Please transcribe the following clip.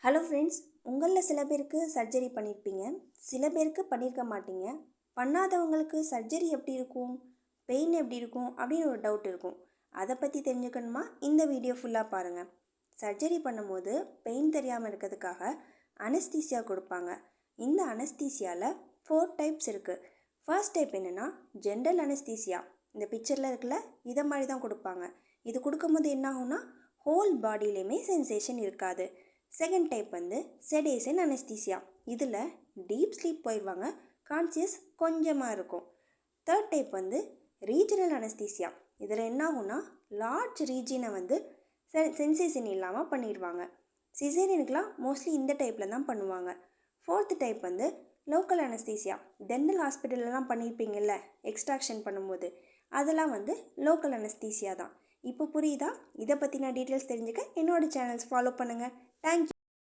Hello friends, உங்களில் சில பேருக்கு சர்ஜரி பண்ணியிருப்பீங்க, சில பேருக்கு பண்ணியிருக்க மாட்டீங்க. பண்ணாதவங்களுக்கு சர்ஜரி எப்படி இருக்கும், பெயின் எப்படி இருக்கும் அப்படின்னு ஒரு டவுட் இருக்கும். அதை பற்றி தெரிஞ்சுக்கணுமா? இந்த வீடியோ ஃபுல்லாக பாருங்கள். சர்ஜரி பண்ணும்போது பெயின் தெரியாமல் இருக்கிறதுக்காக அனஸ்தீசியா கொடுப்பாங்க. இந்த அனஸ்தீசியாவில் 4 டைப்ஸ் இருக்குது. ஃபர்ஸ்ட் டைப் என்னென்னா ஜென்ரல் அனஸ்தீசியா. இந்த பிக்சரில் இருக்குல்ல, இதை மாதிரி தான் கொடுப்பாங்க. இது கொடுக்கும்போது என்ன ஆகும்னா ஹோல் பாடியிலையுமே சென்சேஷன் இருக்காது. Second type sedation anaesthesia. இதில் டீப் ஸ்லீப் போயிடுவாங்க, கான்சியஸ் கொஞ்சமாக இருக்கும். Third type regional anaesthesia. இதில் என்ன ஆகும்னா லார்ஜ் ரீஜனை சென்சேஷன் இல்லாமல் பண்ணிடுவாங்க. சிசேரியனுக்கெலாம் மோஸ்ட்லி இந்த டைப்பில் தான் பண்ணுவாங்க. Fourth type local anaesthesia. Dental ஹாஸ்பிட்டலெலாம் பண்ணியிருப்பீங்கள்ல, எக்ஸ்ட்ராக்ஷன் பண்ணும்போது அதெல்லாம் லோக்கல் அனஸ்தீசியா தான். இப்போ புரியுதா? இதை பற்றின டீட்டெயில்ஸ் தெரிஞ்சுக்க என்னோடய சேனல்ஸ் ஃபாலோ பண்ணுங்கள். தேங்க்யூ.